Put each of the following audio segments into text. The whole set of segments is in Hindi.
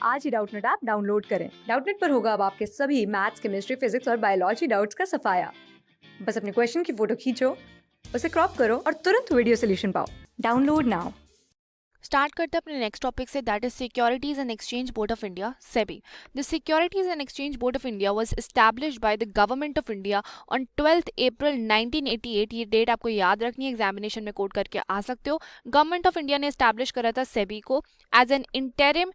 आज ही डाउटनेट ऐप डाउनलोड करें। डाउटनेट पर होगा अब आपके सभी मैथ्स, केमिस्ट्री, फिजिक्स और बायोलॉजी डाउट्स का सफाया। बस अपने क्वेश्चन की फोटो खींचो, उसे क्रॉप करो और तुरंत वीडियो सोल्यूशन पाओ। Download now. स्टार्ट करते हैं अपने नेक्स्ट टॉपिक से, that is securities and exchange board of India, SEBI. The securities and exchange board of India was established by the government of India on 12 अप्रैल 1988। ये डेट आपको याद रखनी है, एग्जामिनेशन में कोट करके आ सकते हो। गवर्नमेंट ऑफ इंडिया ने एस्टैब्लिश करा था सेबी को as an interim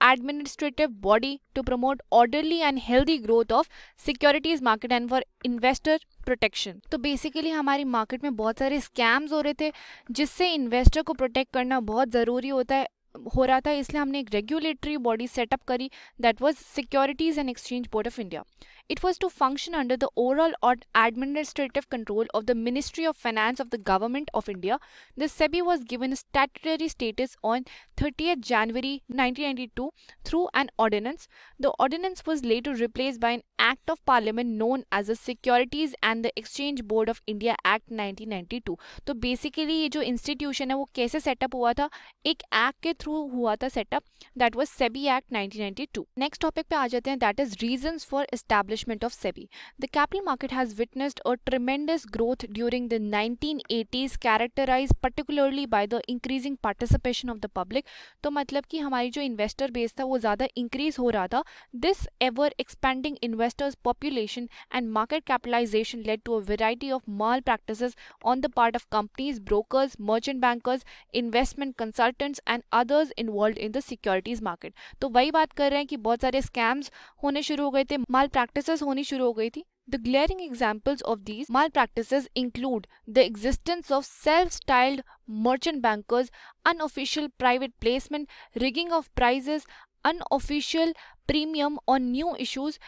administrative body to promote orderly and healthy growth of securities market and for investor protection. तो बेसिकली हमारी मार्केट में बहुत सारे स्कैम्स हो रहे थे जिससे इन्वेस्टर को प्रोटेक्ट करना बहुत ज़रूरी हो रहा था, इसलिए हमने एक रेगुलेटरी बॉडी सेटअप करी, that was securities and exchange board of India. It was to function under the overall or administrative control of the Ministry of Finance of the Government of India. The SEBI was given statutory status on 30th January 1992 through an ordinance. The ordinance was later replaced by an Act of Parliament known as the Securities and the Exchange Board of India Act 1992. तो बेसिकली ये जो इंस्टीट्यूशन है वो कैसे सेटअप हुआ था, एक एक्ट के थ्रू हुआ था setup, that was SEBI act 1992। Next topic पे आ जाते हैं, that is reasons for establishment of SEBI. The capital market has witnessed a tremendous growth during the 1980s, characterized particularly by the increasing participation of the public. तो मतलब कि हमारी जो इन्वेस्टर बेस था वो ज़्यादा इंक्रीज हो रहा था। This ever expanding investors population and market capitalization led to a variety of malpractices on the part of companies, brokers, merchant bankers, investment consultants and others involve in the securities market. तो वही बात कर रहे हैं कि बहुत सारे स्कैम्स होने शुरू हो गए थे, माल प्रैक्टिसेस होनी शुरू हो गई थी। The glaring examples of these malpractices include the existence of self-styled merchant bankers, unofficial private placement, rigging of prices, unofficial premium on new issues,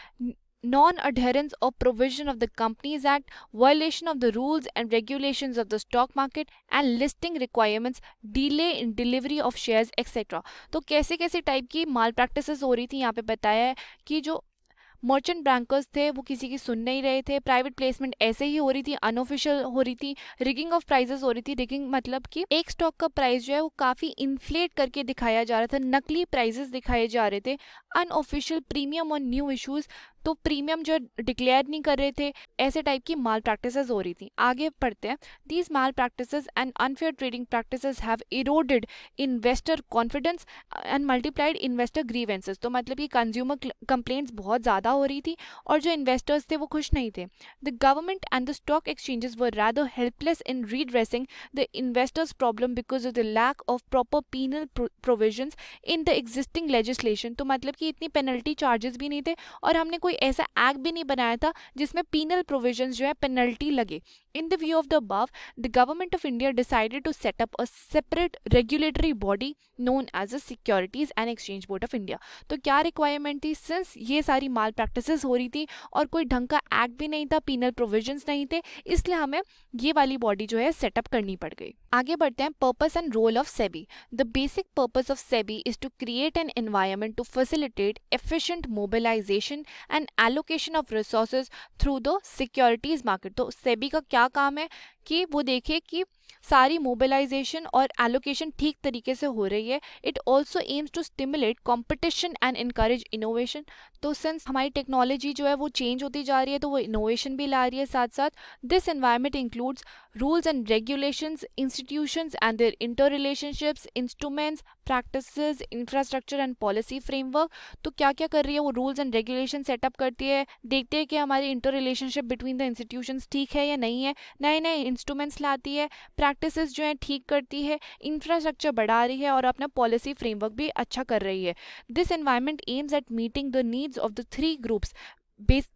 non-adherence or provision of the Companies Act, violation of the rules and regulations of the stock market, and listing requirements, delay in delivery of shares, etc. तो कैसे कैसे टाइप की माल प्रैक्टिसेस हो रही थी, यहाँ पे बताया है कि जो मर्चेंट बैंकर्स थे वो किसी की सुन नहीं रहे थे, प्राइवेट प्लेसमेंट ऐसे ही हो रही थी, अनऑफिशियल हो रही थी, रिगिंग ऑफ प्राइजेस हो रही थी। रिगिंग मतलब कि एक स्टॉक का प्राइस जो है वो काफ़ी इन्फ्लेट करके दिखाया जा रहा था, नकली प्राइजेस दिखाए जा रहे थे, unofficial premium on new issues, तो प्रीमियम जो डिक्लेयर नहीं कर रहे थे, ऐसे टाइप की माल प्रैक्टिसेस हो रही थी। आगे पढ़ते हैं, these mall practices and unfair trading practices have eroded investor confidence and multiplied investor grievances. तो मतलब कि कंज्यूमर कंप्लेंट्स बहुत ज़्यादा हो रही थी और जो इन्वेस्टर्स थे वो खुश नहीं थे। The government and the stock exchanges were rather helpless in redressing the investors problem because of the lack of proper penal provisions in the existing legislation. तो मतलब कि इतनी पेनल्टी चार्जेस भी नहीं थे और हमने कोई ऐसा एक्ट भी नहीं बनाया था जिसमें पीनल प्रोविजंस जो है पेनल्टी लगे। In the view of the above, the government of India decided to set up a separate regulatory body known as the Securities and Exchange Board of India. तो क्या रिक्वायरमेंट थी, सिंस ये सारी माल प्रैक्टिसेस हो रही थी और कोई ढंग का एक्ट भी नहीं था, पीनल प्रोविजंस नहीं थे, इसलिए हमें ये वाली बॉडी जो है सेटअप करनी पड़ गई। आगे बढ़ते हैं, purpose and role of SEBI. The basic purpose of SEBI is to create an environment to facilitate efficient mobilization and allocation of resources through the securities market. तो सेबी का क्या काम है कि वो देखे कि सारी मोबिलाइजेशन और एलोकेशन ठीक तरीके से हो रही है। It also aims to stimulate competition and encourage innovation. तो सिंस हमारी टेक्नोलॉजी जो है वो चेंज होती जा रही है तो वो इनोवेशन भी ला रही है साथ साथ। This environment includes rules and regulations, institutions and their interrelationships, instruments, practices, infrastructure and policy framework. तो क्या क्या कर रही है वो, रूल्स एंड रेगुलेशन सेटअप करती है, देखते हैं कि हमारी inter relationship between the institutions ठीक है या नहीं है, नए नए इंस्ट्रूमेंट्स लाती है, प्रैक्टिसेस जो हैं ठीक करती है, इंफ्रास्ट्रक्चर बढ़ा रही है और अपना पॉलिसी फ्रेमवर्क भी अच्छा कर रही है। This environment aims at meeting the needs of the three groups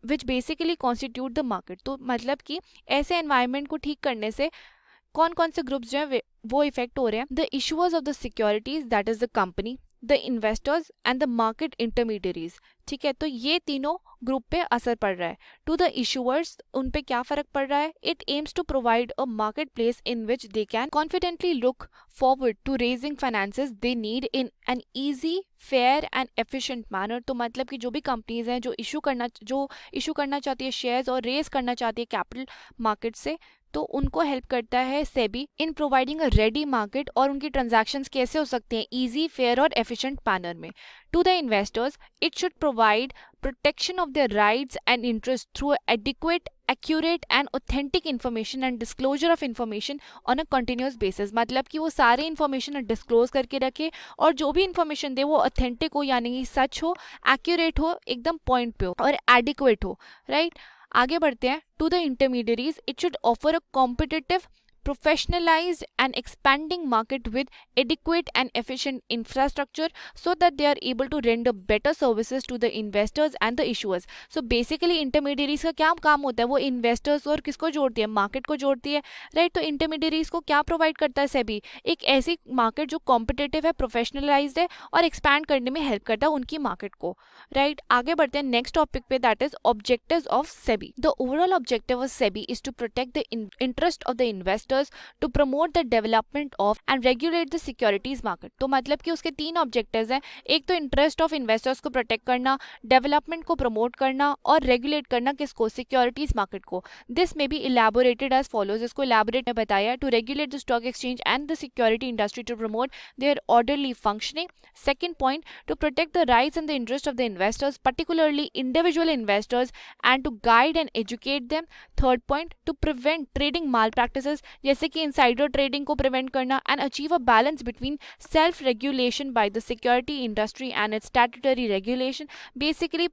which basically constitute the market. तो मतलब कि ऐसे एनवायरमेंट को ठीक करने से कौन कौन से ग्रुप्स जो है वो इफेक्ट हो रहे हैं, the issuers of the securities that is the company, the investors and the market intermediaries. ठीक है, तो ये तीनों ग्रुप पे असर पड़ रहा है। टू द इशूअर्स उन पे क्या फर्क पड़ रहा है, it aims to provide a marketplace in which they can confidently look forward to raising finances they need in an easy, fair and efficient manner. तो मतलब कि जो भी कंपनीज हैं जो इशू करना चाहती है शेयर्स और रेज करना चाहती है कैपिटल मार्केट से, तो उनको हेल्प करता है SEBI in providing a ready market, और उनकी ट्रांजैक्शंस कैसे हो सकते हैं ईजी, फेयर और एफिशिएंट मैनर में। To the investors it should provide protection of their rights and interests through adequate, accurate and authentic information and disclosure of information on a continuous basis। मतलब कि वो सारे इंफॉर्मेशन डिस्क्लोज करके रखे और जो भी इंफॉर्मेशन दे वो ऑथेंटिक हो, यानी कि सच हो, एक्यूरेट हो, एकदम पॉइंट पे हो और एडिक्वेट हो, राइट। आगे बढ़ते हैं। To the intermediaries it should offer a competitive, professionalized and expanding market with adequate and efficient infrastructure so that they are able to render better services to the investors and the issuers। So basically intermediaries का क्या काम होता है, वो investors और किसको जोड़ती है, मार्केट को जोड़ती है, राइट। तो intermediaries को क्या प्रोवाइड करता है सेबी, एक ऐसी मार्केट जो कॉम्पिटिटिव है, प्रोफेशनलाइज्ड है और एक्सपैंड करने में हेल्प करता है उनकी मार्केट को, राइट। आगे बढ़ते हैं नेक्स्ट टॉपिक पे, that is objectives of SEBI. The overall objective of SEBI is to protect the interest of the investors to promote the development of and regulate the securities market. तो मतलब कि उसके तीन ऑब्जेक्टिव्स हैं, एक तो इंटरेस्ट ऑफ इन्वेस्टर्स को प्रोटेक्ट करना, डेवलपमेंट को प्रमोट करना और रेगुलेट करना किसको, सिक्योरिटीज मार्केट को। दिस में बी इलेबोरेटेड एज फॉलोज, इसको इलेबोरेट में बताया, to regulate the stock exchange and the security industry to promote their orderly functioning. Second point, to protect the rights and the interest of the investors, particularly individual investors, and to guide and educate them। Third point, to prevent trading malpractices, जैसे कि इंसाइडर ट्रेडिंग को प्रिवेंट करना, and achieve a balance between self regulation by the security industry and its statutory regulation. Basically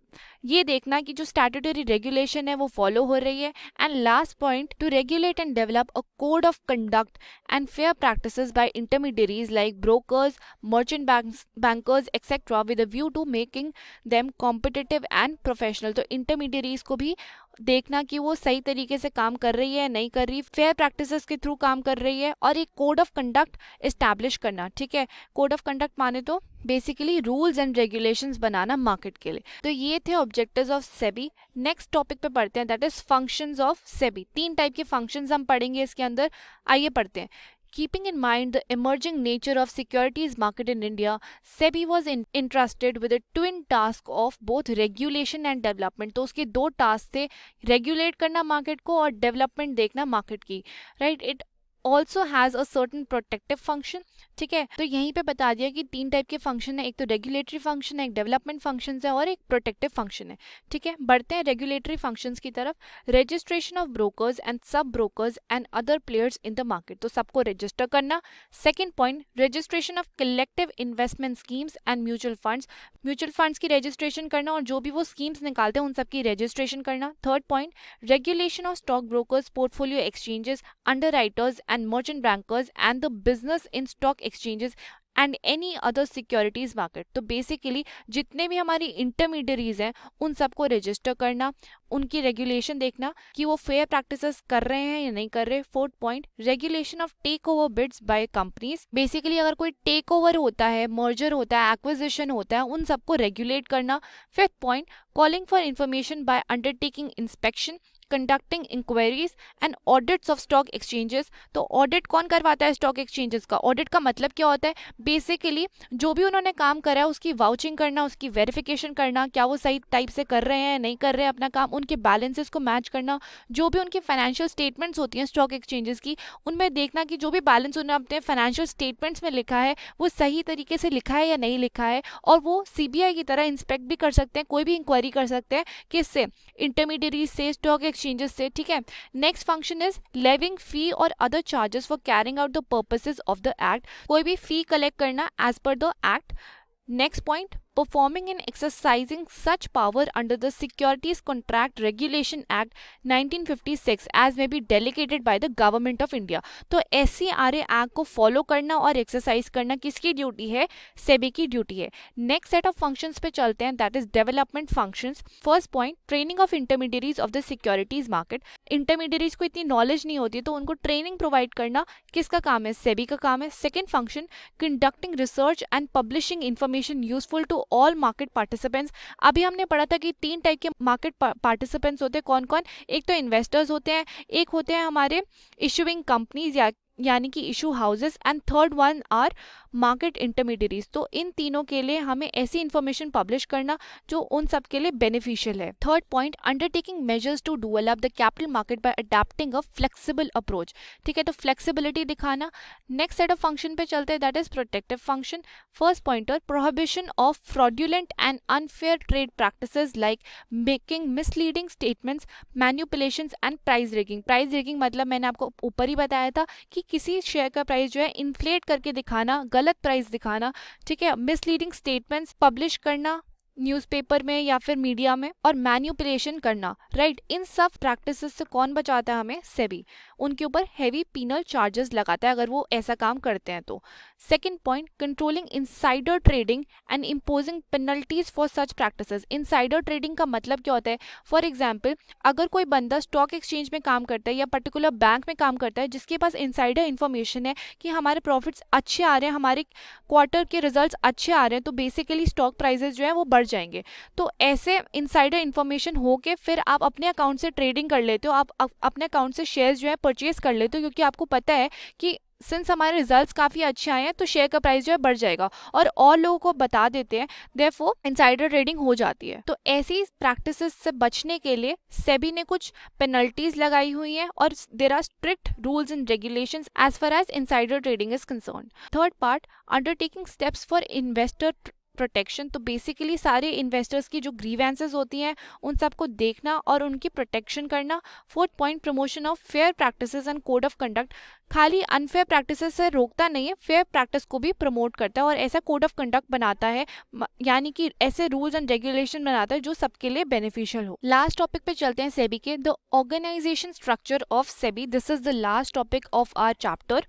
ये देखना कि जो स्टैट्यूटरी रेगुलेशन है वो फॉलो हो रही है। And last point, to regulate and develop a code of conduct and fair practices by intermediaries like brokers, merchant bankers etcetera with a view to making them competitive and professional. तो इंटरमीडियरीज को भी देखना कि वो सही तरीके से काम कर रही है, नहीं कर रही, फेयर प्रैक्टिसेस के थ्रू काम कर रही है, और एक कोड ऑफ कंडक्ट इस्टेब्लिश करना, ठीक है। कोड ऑफ कंडक्ट माने तो basically rules and regulations banana market के लिए। तो ये थे objectives of SEBI. Next topic पे पढ़ते हैं, that is functions of SEBI. तीन टाइप के फंक्शंस हम पढ़ेंगे इसके अंदर, आइए पढ़ते हैं। Keeping in mind the emerging nature of securities market in India, SEBI was entrusted with a twin task of both regulation and development। तो उसके दो टास्क थे, रेगुलेट करना मार्केट को और डेवलपमेंट देखना मार्केट की, right. It also has a certain protective function, ठीक है। तो यहीं पे बता दिया कि तीन टाइप के फंक्शन है, एक तो रेगुलेटरी फंक्शन है, एक डेवलपमेंट फंक्शन है और एक प्रोटेक्टिव फंक्शन है, ठीक है। बढ़ते हैं रेगुलेटरी फंक्शंस की तरफ। रजिस्ट्रेशन ऑफ ब्रोकर्स एंड सब brokers and other players in the market, तो सबको रजिस्टर करना। Second point, registration of collective investment schemes and mutual funds, mutual funds की रजिस्ट्रेशन करना और जो भी वो स्कीम्स निकालते हैं उन सबकी रजिस्ट्रेशन करना। Third point, regulation of stock brokers, portfolio exchanges, underwriters and merchant bankers and the business in stock exchanges and any other securities market। तो बेसिकली जितने भी हमारी इंटरमीडियरीज हैं उन सबको रजिस्टर करना, उनकी रेगुलेशन देखना कि वो फेयर प्रैक्टिसेस कर रहे हैं या नहीं कर रहे। Fourth point, regulation of takeover bids by companies, basically अगर कोई टेक ओवर होता है, मर्जर होता है, एक्विजिशन होता है, उन सबको रेगुलेट करना। Fifth point, calling for information by undertaking inspection, conducting inquiries and audits of stock exchanges. तो ऑडिट कौन करवाता है स्टॉक एक्सचेंजेस का, ऑडिट का मतलब क्या होता है, बेसिकली जो भी उन्होंने काम करा है उसकी वाउचिंग करना, उसकी वेरिफिकेशन करना, क्या वो सही टाइप से कर रहे हैं नहीं कर रहे हैं अपना काम, उनके बैलेंसेस को मैच करना, जो भी उनकी फाइनेंशियल स्टेटमेंट्स होती हैं स्टॉक एक्सचेंजेस की, उनमें देखना कि जो भी बैलेंस उन्होंने अपने फाइनेंशियल स्टेटमेंट्स में लिखा है वो सही तरीके से लिखा है या नहीं लिखा है। और वो सीबीआई की तरह इंस्पेक्ट भी कर सकते हैं, कोई भी इंक्वायरी कर सकते हैं, किससे, इंटरमीडियरी से, स्टॉक एक्सचेंजेस से, ठीक है। Next function is levying fee और other charges for carrying out the purposes of the act, कोई भी फी कलेक्ट करना as per the act. Next point, performing and exercising such power under the Securities Contract Regulation Act 1956 as may be delegated by the Government of India। तो SCRA एक्ट को फॉलो करना और एक्सरसाइज करना किसकी ड्यूटी है, सेबी की ड्यूटी है। नेक्स्ट सेट ऑफ फंक्शंस पे चलते हैं, that is development functions. First point, training of intermediaries of the securities market. Intermediaries को इतनी नॉलेज नहीं होती तो उनको ट्रेनिंग प्रोवाइड करना किसका काम है, सेबी का काम है। Second function, conducting research and publishing information useful to all market participants. अभी हमने पढ़ा था कि तीन टाइप के मार्केट पार्टिसिपेंट्स होते हैं, कौन कौन, एक तो इन्वेस्टर्स होते हैं, एक होते हैं हमारे इशूइंग कंपनीज यानी कि issue houses, and third one are market intermediaries, तो इन तीनों के लिए हमें ऐसी इंफॉर्मेशन पब्लिश करना जो उन सब के लिए बेनिफिशियल है। Third point, undertaking measures to develop the capital market by adapting a flexible approach. ठीक है, तो फ्लेक्सिबिलिटी दिखाना। नेक्स्ट सेट ऑफ फंक्शन पे चलते हैं, that is protective function. First pointer, prohibition of fraudulent and unfair trade practices like making misleading statements, manipulations and price rigging. Price rigging मतलब मैंने आपको ऊपर ही बताया था कि किसी शेयर का प्राइस जो है इन्फ्लेट करके दिखाना, गलत प्राइस दिखाना। ठीक है, मिसलीडिंग स्टेटमेंट्स पब्लिश करना न्यूज़पेपर में या फिर मीडिया में, और मैन्युपुलेशन करना, राइट। इन सब प्रैक्टिसेस से कौन बचाता है हमें? सेबी। उनके ऊपर हैवी पीनल चार्जेस लगाता है अगर वो ऐसा काम करते हैं तो। Second point, controlling insider trading and imposing penalties for such practices. Insider trading का मतलब क्या होता है? फॉर एग्जाम्पल, अगर कोई बंदा स्टॉक एक्सचेंज में काम करता है या पर्टिकुलर बैंक में काम करता है जिसके पास इनसाइडर इन्फॉर्मेशन है कि हमारे प्रॉफिट्स अच्छे आ रहे हैं, हमारे क्वार्टर के रिजल्ट्स अच्छे आ रहे हैं, तो बेसिकली स्टॉक प्राइसेस जो है वो बढ़ जाएंगे। तो ऐसे इनसाइडर इन्फॉर्मेशन हो के फिर आप अपने अकाउंट से ट्रेडिंग कर लेते हो, आप अपने अकाउंट से शेयर्स जो है परचेज कर लेते हो, क्योंकि आपको पता है कि सिंस हमारे रिजल्ट्स काफ़ी अच्छे आए हैं तो शेयर का प्राइस जो है बढ़ जाएगा, और लोगों को बता देते हैं, देयरफॉर इनसाइडर ट्रेडिंग हो जाती है। तो ऐसी प्रैक्टिसेस से बचने के लिए सेबी ने कुछ पेनल्टीज लगाई हुई हैं और there are strict rules and regulations as far as insider trading is concern. Third part, undertaking steps for investor protection. तो बेसिकली सारे इन्वेस्टर्स की जो ग्रीवेंसेस होती हैं उन सबको देखना और उनकी प्रोटेक्शन करना। Fourth point, promotion of fair practices and code of conduct. खाली अनफेयर प्रैक्टिसेस से रोकता नहीं है, फेयर प्रैक्टिस को भी प्रमोट करता है और ऐसा कोड ऑफ कंडक्ट बनाता है, यानी कि ऐसे रूल्स एंड रेगुलेशन बनाता है जो सबके लिए बेनिफिशियल हो। लास्ट टॉपिक पे चलते हैं सेबी के, the organisation structure of SEBI. This is the last topic of our chapter.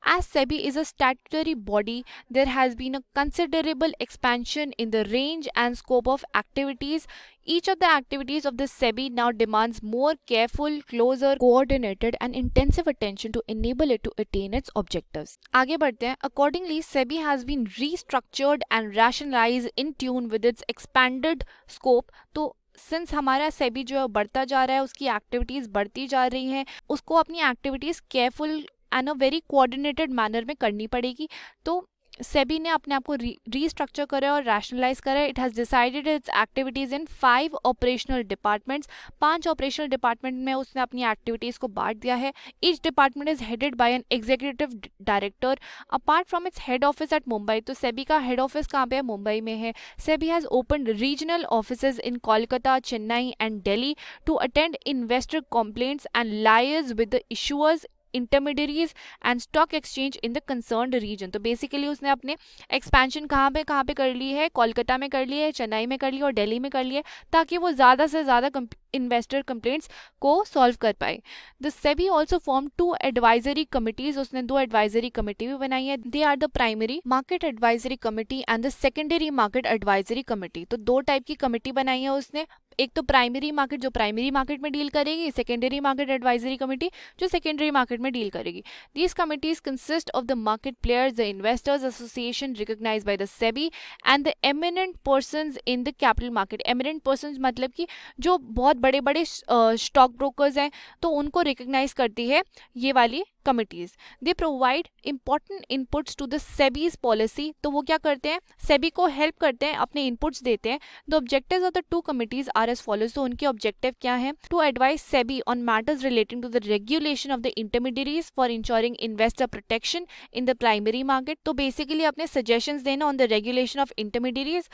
As SEBI is a statutory body, there has been a considerable expansion in the range and scope of activities. Each of the activities of the SEBI now demands more careful, closer, coordinated and intensive attention to enable it to attain its objectives. आगे बढ़ते हैं. Accordingly, SEBI has been restructured and rationalized in tune with its expanded scope. तो सिंस हमारा सेबी जो है बढ़ता जा रहा है, उसकी एक्टिविटीज़ बढ़ती जा रही हैं, उसको अपनी activities careful and a very coordinated manner में करनी पड़ेगी। तो सेबी ने अपने आप को रीस्ट्रक्चर करा और रैशनलाइज करा। It has decided it's activities in 5 operational departments. 5 operational department में उसने अपनी एक्टिविटीज़ को बांट दिया है। Each department is headed by an executive director apart from its head office at Mumbai. तो सेबी का हेड ऑफिस कहाँ पे है? मुंबई में है। SEBI has opened regional offices in Kolkata, Chennai and Delhi to attend investor complaints and liaise with the issuers, intermediaries and stock exchange in the concerned region. तो बेसिकली उसने अपने एक्सपेंशन कहाँ पे कर ली है? कोलकाता में कर ली है, चेन्नई में कर ली और दिल्ली में कर ली है, ताकि वो ज़्यादा से ज़्यादा इन्वेस्टर कंप्लेंट्स को सॉल्व कर पाए। The SEBI also form 2 advisory committees. उसने 2 एडवाइजरी कमेटी भी बनाई है। They are the primary market advisory committee and the secondary market advisory committee. तो 2 टाइप की कमेटी बनाई है उसने। एक तो प्राइमरी मार्केट जो प्राइमरी मार्केट में डील करेगी, सेकेंडरी मार्केट एडवाइजरी कमेटी जो सेकेंडरी मार्केट में डील करेगी। These committees consist of the market players, the investors association recognised by the SEBI and the eminent persons in the capital market. Eminent persons मतलब कि जो बहुत बड़े बड़े स्टॉक ब्रोकर्स हैं, तो उनको रिकॉग्नाइज करती है ये वाली committees. They provide important inputs to the SEBI's policy. तो वो क्या करते हैं? सेबी को हेल्प करते हैं, अपने इनपुट्स देते हैं। The objectives of the 2 committees are as follows. तो उनके ऑब्जेक्टिव क्या है? To advise SEBI on matters relating to the regulation of the intermediaries for ensuring investor protection in the primary market. तो बेसिकली अपने सजेशंस देना on the regulation of intermediaries.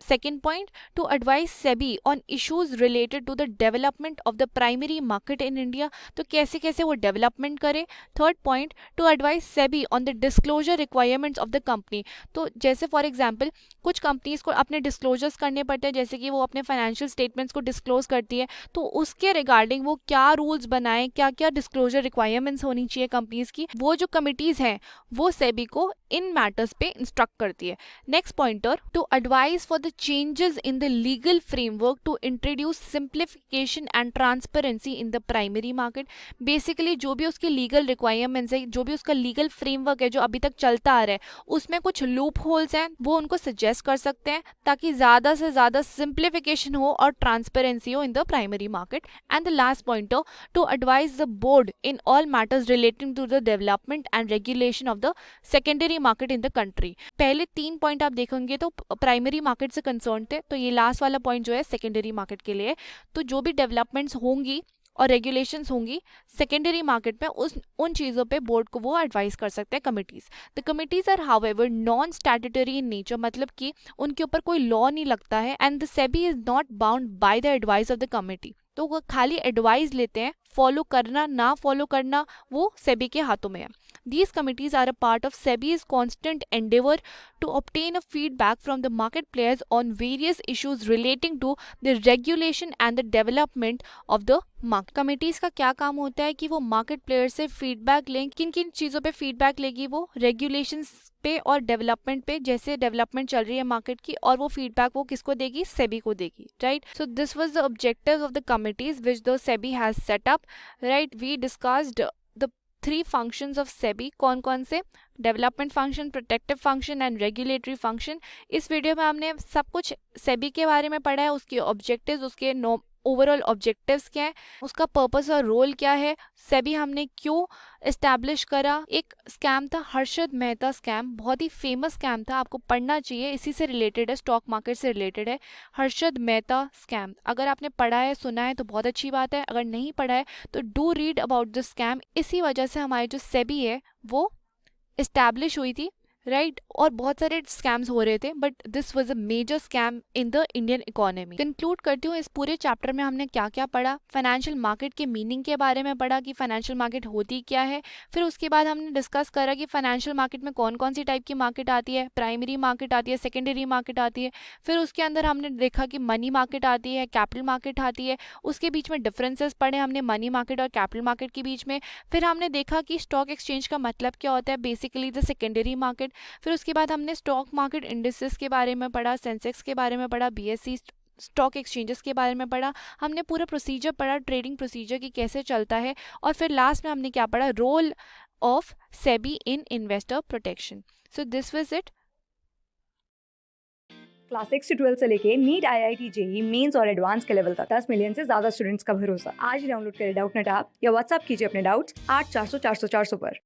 Second point, to advise SEBI on issues related to the development of the primary market in India. तो कैसे कैसे वो डेवलपमेंट करे। Third point, to advise SEBI on the disclosure requirements of the company. तो जैसे फॉर एग्जांपल कुछ कंपनीज को अपने डिस्क्लोजर्स करने पड़ते हैं, जैसे कि वो अपने फाइनेंशियल स्टेटमेंट्स को डिस्क्लोज करती है, तो उसके रिगार्डिंग वो क्या रूल्स बनाए, क्या क्या डिस्क्लोजर रिक्वायरमेंट्स होनी चाहिए कंपनीज की, वो जो कमिटीज हैं वो सेबी को इन मैटर्स पे इंस्ट्रक्ट करती है। Next pointer, to advise for the changes in the legal framework to introduce simplification and transparency in the primary market. Basically जो भी उसकी legal requirements है, जो भी उसका legal framework है जो अभी तक चलता आ रहा है, उसमें कुछ लूप होल्स हैं, वो उनको सजेस्ट कर सकते हैं ताकि ज़्यादा से ज़्यादा सिंप्लीफिकेशन हो और ट्रांसपेरेंसी हो in the primary market. And the last pointer, to advise the board in all matters relating to the development and regulation of the secondary market in the country. पहले 3 पॉइंट आप देखेंगे तो प्राइमरी मार्केट से कंसर्न थे, तो ये लास्ट वाला पॉइंट जो है सेकेंडरी मार्केट के लिए। तो जो भी डेवलपमेंट्स होंगी और रेगुलेशंस होंगी सेकेंडरी मार्केट में, उन चीज़ों पे बोर्ड को वो एडवाइस कर सकते हैं committees. The committees are however non statutory in nature, मतलब कि उनके ऊपर कोई लॉ नहीं लगता है। And the SEBI is not bound by the advice of the committee, तो वो खाली एडवाइस लेते हैं, फॉलो करना ना फॉलो करना वो सेबी के हाथों में है। These committees are a part of SEBI's constant endeavor to obtain a feedback from the market players on various issues relating to the regulation and the development of the market. Committees का क्या काम होता है कि वो मार्केट प्लेयर से फीडबैक लें। किन किन चीज़ों पे फीडबैक लेगी वो? रेगुलेशंस पे और डेवलपमेंट पे, जैसे डेवलपमेंट चल रही है मार्केट की, और वो फीडबैक वो किसको देगी? सेबी को देगी, right. So this was the objectives of the committees which the SEBI has set up, right. We discussed the 3 functions of SEBI, कौन कौन से? Development function, protective function and regulatory function. इस वीडियो में हमने सब कुछ सेबी के बारे में पढ़ा है, उसके ऑब्जेक्टिव्स, उसके ओवरऑल ऑब्जेक्टिव्स क्या है, उसका पर्पस और रोल क्या है, सेबी हमने क्यों इस्टेब्लिश करा। एक स्कैम था हर्षद मेहता स्कैम, बहुत ही फेमस स्कैम था, आपको पढ़ना चाहिए, इसी से रिलेटेड है, स्टॉक मार्केट से रिलेटेड है, हर्षद मेहता स्कैम। अगर आपने पढ़ा है, सुना है तो बहुत अच्छी बात है, अगर नहीं पढ़ा है तो do read about the scam. इसी वजह से हमारी जो सेबी है वो इस्टेब्लिश हुई थी, राइट। और बहुत सारे स्कैम्स हो रहे थे, but this was a major scam in the Indian economy. Conclude करती हूँ, इस पूरे चैप्टर में हमने क्या क्या पढ़ा। फाइनेंशियल मार्केट के मीनिंग के बारे में पढ़ा कि फाइनेंशियल मार्केट होती क्या है। फिर उसके बाद हमने डिस्कस करा कि फाइनेंशियल मार्केट में कौन कौन सी टाइप की मार्केट आती है, प्राइमरी मार्केट आती है, सेकेंडरी मार्केट आती है। फिर उसके अंदर हमने देखा कि मनी मार्केट आती है, कैपिटल मार्केट आती है, उसके बीच में डिफरेंसेस पढ़े हमने मनी मार्केट और कैपिटल मार्केट के बीच में। फिर हमने देखा कि स्टॉक एक्सचेंज का मतलब क्या होता है, बेसिकली द सेकेंडरी मार्केट। फिर उसके बाद हमने स्टॉक मार्केट इंडिसेस के बारे में पढ़ा, सेंसेक्स के बारे में पढ़ा, बीएसई स्टॉक एक्सचेंजेस के बारे में पढ़ा। हमने पूरा प्रोसीजर पढ़ा, ट्रेडिंग प्रोसीजर की कैसे चलता है। और फिर लास्ट में हमने क्या पढ़ा, role of SEBI in investor protection. So this was it. Class 6 से 12 से लेके नीट, IIT, जेई मेंस और एडवांस के लेवल तक 10 मिलियन से ज्यादा स्टूडेंट्स का भरोसा। आज ही डाउनलोड करें डाउटनेट ऐप या व्हाट्सएप कीजिए अपने डाउट्स 8400 400 400 पर।